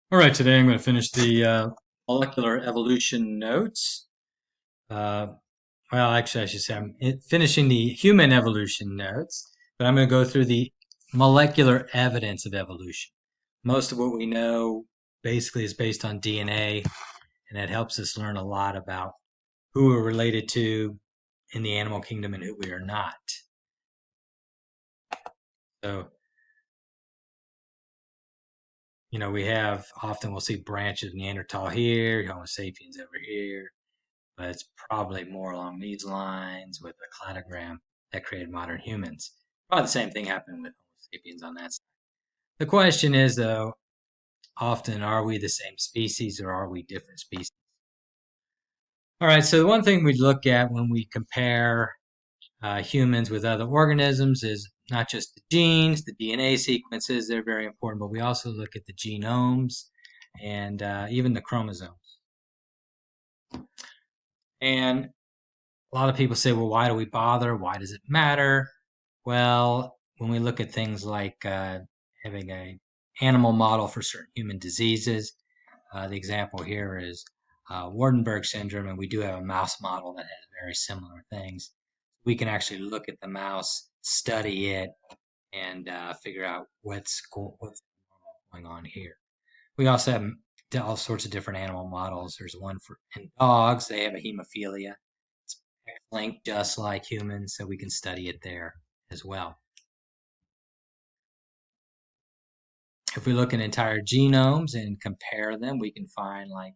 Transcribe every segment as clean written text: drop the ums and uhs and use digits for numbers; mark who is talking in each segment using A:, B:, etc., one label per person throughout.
A: All right, today I'm going to finish the molecular evolution notes. Uh, well, actually, I should say finishing the human evolution notes, but I'm going to go through the molecular evidence of evolution. Most of what we know basically is based on DNA, and it helps us learn a lot about who we're related to in the animal kingdom and who we are not. So, we have often we'll see branches of Neanderthal here, Homo sapiens over here, but it's probably more along these lines with a cladogram that created modern humans. Probably the same thing happened with Homo sapiens on that side. The question is, though, often are we the same species or are we different species? All right, so the one thing we look at when we compare humans with other organisms is not just the genes, the DNA sequences, they're very important, but we also look at the genomes and even the chromosomes. And a lot of people say, well, why do we bother? Why does it matter? Well, when we look at things like having an animal model for certain human diseases, the example here is Waardenburg syndrome, and we do have a mouse model that has very similar things. We can actually look at the mouse, study it, and figure out what's going on here. We also have all sorts of different animal models. There's one for in dogs; they have a hemophilia. It's linked just like humans, so we can study it there as well. If we look at entire genomes and compare them, we can find like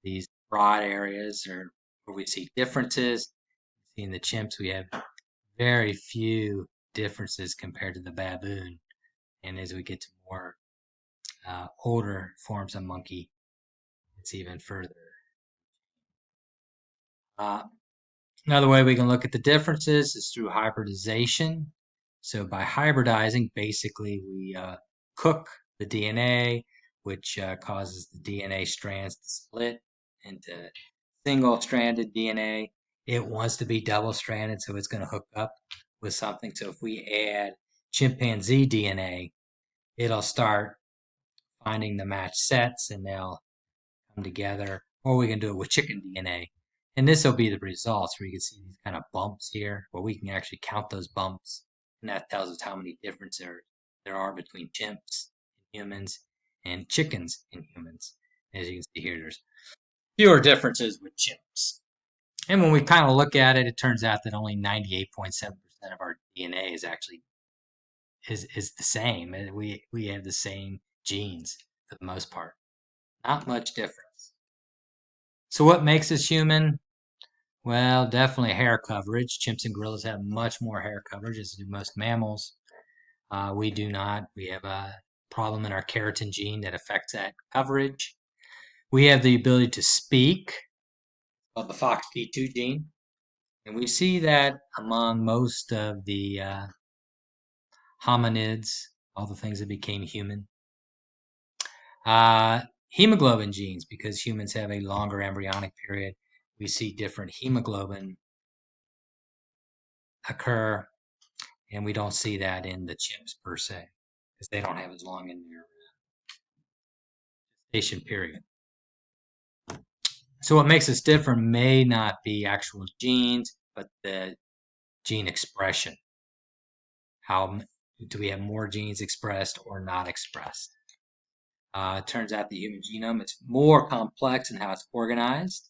A: these broad areas or where we see differences. In the chimps, we have very few differences compared to the baboon. And as we get to more older forms of monkey, it's even further. Uh, Another way we can look at the differences is through hybridization. So by hybridizing, basically we cook the DNA, which causes the DNA strands to split into single-stranded DNA. It wants to be double-stranded, so it's going to hook up with something. So if we add chimpanzee DNA, it'll start finding the match sets and they'll come together. Or we can do it with chicken DNA. And this will be the results where you can see these kind of bumps here, where we can actually count those bumps. And that tells us how many differences there are between chimps and humans and chickens and humans. As you can see here, there's fewer differences with chimps. And when we kind of look at it, it turns out that only 98.7% of our DNA is actually is the same. We have the same genes for the most part. Not much difference. So what makes us human? Well, definitely hair coverage. Chimps and gorillas have much more hair coverage, as do most mammals. We do not. We have a problem in our keratin gene that affects that coverage. We have the ability to speak, called the FOXP2 gene. And we see that among most of the hominids, all the things that became human. Hemoglobin genes, because humans have a longer embryonic period, we see different hemoglobin occur, and we don't see that in the chimps per se, because they don't have as long in their gestation period. So what makes us different may not be actual genes, but the gene expression. How do we have more genes expressed or not expressed? It turns out the human genome is more complex in how it's organized.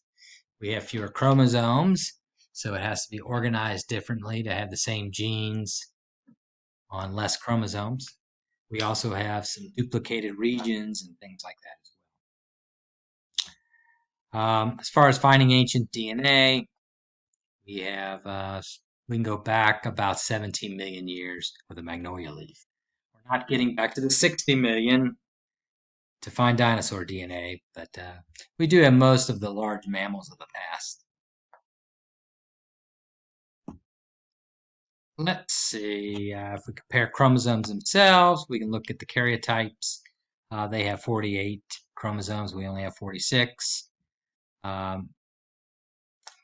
A: We have fewer chromosomes, so it has to be organized differently to have the same genes on less chromosomes. We also have some duplicated regions and things like that as well. As far as finding ancient DNA, we can go back about 17 million years with a magnolia leaf. We're not getting back to the 60 million to find dinosaur DNA, but we do have most of the large mammals of the past. Let's see, if we compare chromosomes themselves, we can look at the karyotypes. They have 48 chromosomes, we only have 46. When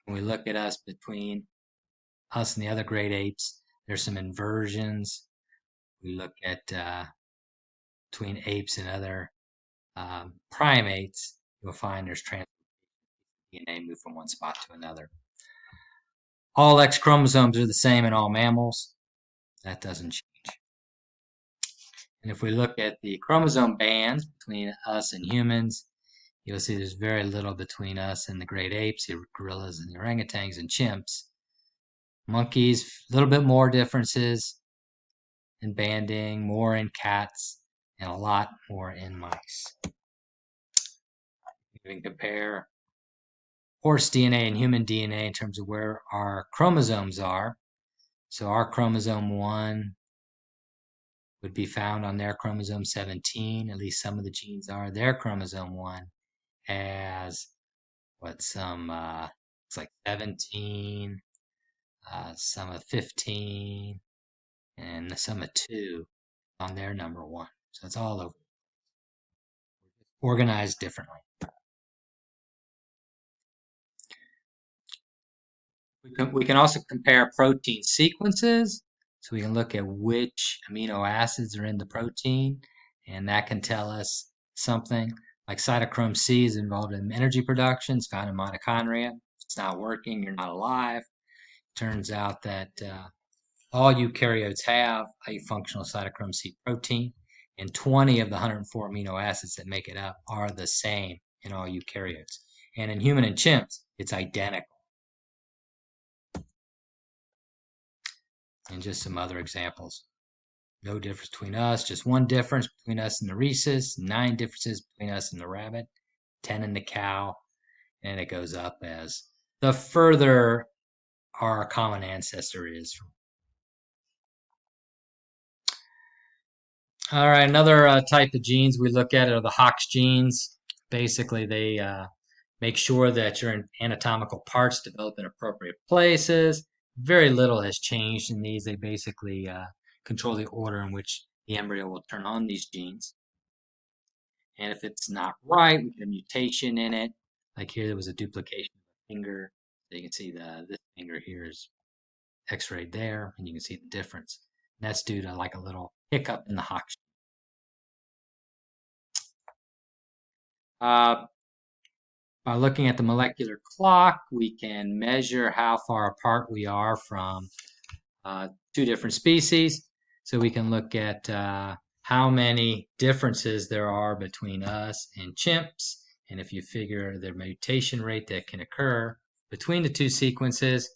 A: we look at us between us and the other great apes, there's some inversions. We look at between apes and other primates, you'll find there's trans DNA moved from one spot to another. All X chromosomes are the same in all mammals. That doesn't change. And if we look at the chromosome bands between us and humans, you'll see there's very little between us and the great apes, the gorillas and the orangutans and chimps. Monkeys, a little bit more differences in banding, more in cats, and a lot more in mice. You can compare horse DNA and human DNA in terms of where our chromosomes are. So our chromosome 1 would be found on their chromosome 17, at least some of the genes are. Their chromosome 1 has it's like 17, some of 15, and some of 2 on their number 1. So it's all over, organized differently. We can also compare protein sequences. So we can look at which amino acids are in the protein, and that can tell us something. Like cytochrome C is involved in energy production. It's found in mitochondria. If it's not working, you're not alive. Turns out that all eukaryotes have a functional cytochrome C protein, and 20 of the 104 amino acids that make it up are the same in all eukaryotes. And in human and chimps, it's identical. And just some other examples. No difference between us, just one difference between us and the rhesus, 9 differences between us and the rabbit, 10 in the cow, and it goes up as the further our common ancestor is. All right, another type of genes we look at are the Hox genes. Basically, they make sure that your anatomical parts develop in appropriate places. Very little has changed in these. They basically control the order in which the embryo will turn on these genes. And if it's not right, we get a mutation in it. Like here, there was a duplication of a finger. So you can see this finger here is x-rayed there, and you can see the difference. And that's due to like a little hiccup in the Hox. By looking at the molecular clock, we can measure how far apart we are from 2 different species. So we can look at how many differences there are between us and chimps. And if you figure the mutation rate that can occur between the 2 sequences,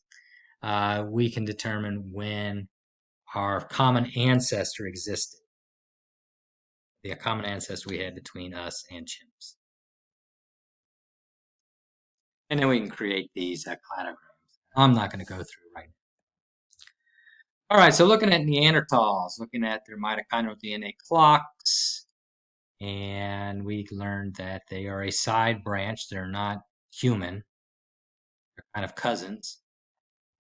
A: we can determine when our common ancestor existed. The common ancestor we had between us and chimps. And then we can create these cladograms. I'm not going to go through right now. All right, so looking at Neanderthals, looking at their mitochondrial DNA clocks, and we learned that they are a side branch. They're not human. They're kind of cousins.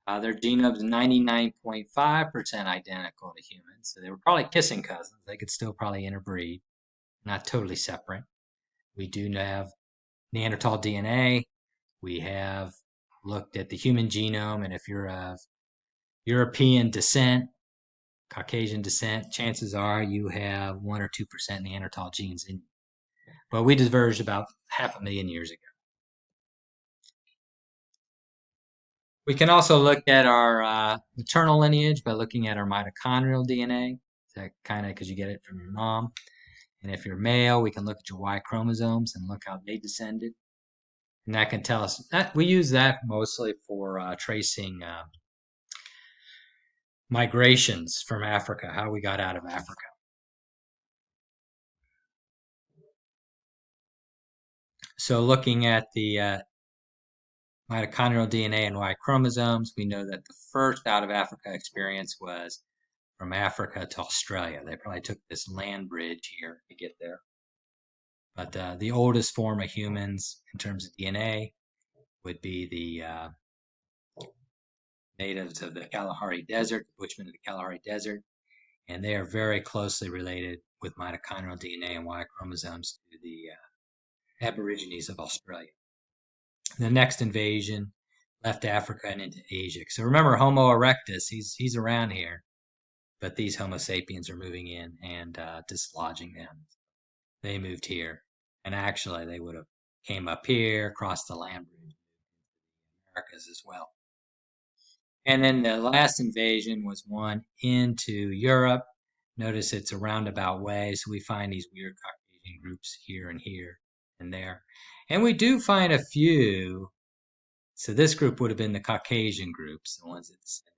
A: Their genome is 99.5% identical to humans, so they were probably kissing cousins. They could still probably interbreed, not totally separate. We do have Neanderthal DNA. We have looked at the human genome, and if you're of European descent, Caucasian descent, chances are you have 1 or 2% Neanderthal genes in you. But we diverged about 500,000 years ago. We can also look at our maternal lineage by looking at our mitochondrial DNA. That kind of because you get it from your mom. And if you're male, we can look at your Y chromosomes and look how they descended. And that can tell us that we use that mostly for tracing migrations from Africa, how we got out of Africa. So looking at the mitochondrial DNA and Y chromosomes, we know that the first out of Africa experience was from Africa to Australia. They probably took this land bridge here to get there. But the oldest form of humans in terms of DNA would be the natives of the Kalahari Desert, the Bushmen of the Kalahari Desert, and they are very closely related with mitochondrial DNA and Y chromosomes to the Aborigines of Australia. The next invasion left Africa and into Asia. So remember Homo erectus, he's around here, but these Homo sapiens are moving in and dislodging them. They moved here. And actually, they would have came up here, crossed the land bridge, Americas as well. And then the last invasion was one into Europe. Notice it's a roundabout way, so we find these weird Caucasian groups here and there. And we do find a few. So this group would have been the Caucasian groups, the ones that descended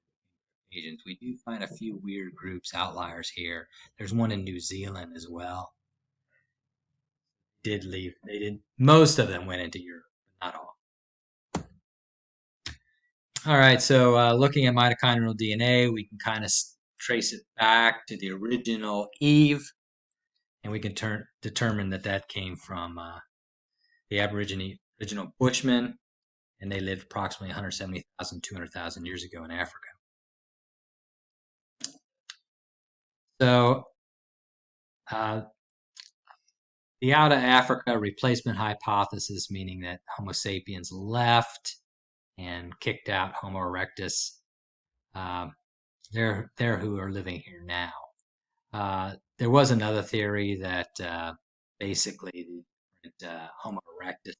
A: from Asians. We do find a few weird groups, outliers here. There's one in New Zealand as well. Did leave. They did. Most of them went into Europe, but not all. All right, so looking at mitochondrial DNA, we can kind of trace it back to the original Eve, and we can determine that that came from the original Bushmen, and they lived approximately 170,000, 200,000 years ago in Africa. So the out of Africa replacement hypothesis, meaning that Homo sapiens left and kicked out Homo erectus, they're who are living here now. There was another theory that basically the Homo erectus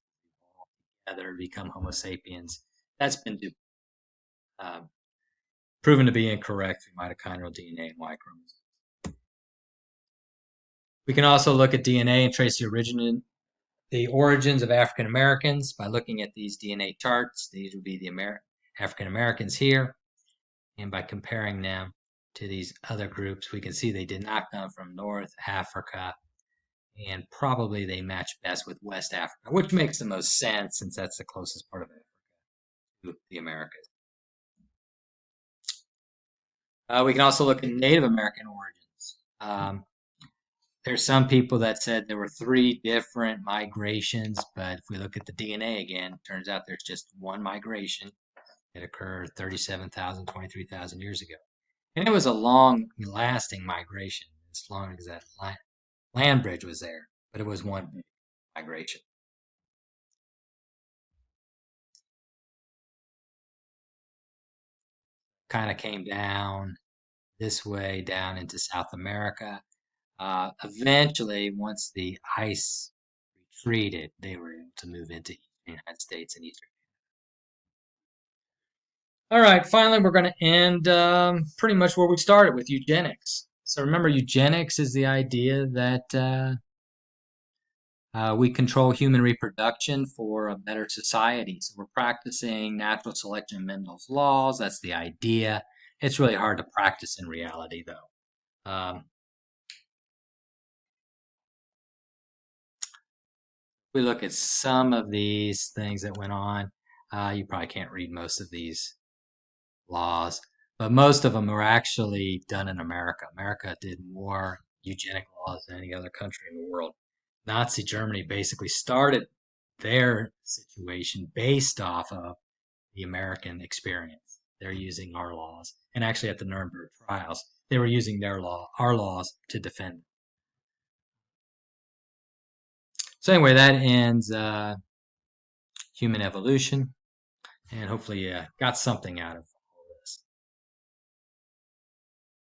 A: evolved together to become Homo sapiens. That's been proven to be incorrect through mitochondrial DNA and Y chromosomes. We can also look at DNA and trace the origins of African Americans by looking at these DNA charts. These would be the African Americans here. And by comparing them to these other groups, we can see they did not come from North Africa, and probably they match best with West Africa, which makes the most sense since that's the closest part of Africa to the Americas. We can also look at Native American origins. There's some people that said there were 3 different migrations, but if we look at the DNA again, it turns out there's just one migration that occurred 37,000, 23,000 years ago. And it was a long-lasting migration, as long as that land bridge was there, but it was one big migration. Kind of came down this way, down into South America. Eventually, once the ice retreated, they were able to move into the United States and Eastern. All right, finally, we're going to end pretty much where we started with eugenics. So remember, eugenics is the idea that we control human reproduction for a better society. So we're practicing natural selection of Mendel's laws. That's the idea. It's really hard to practice in reality, though. We look at some of these things that went on. You probably can't read most of these laws, but most of them were actually done in America. America did more eugenic laws than any other country in the world. Nazi Germany basically started their situation based off of the American experience. They're using our laws. And actually at the Nuremberg trials, they were using our laws to defend. So anyway, that ends human evolution. And hopefully you got something out of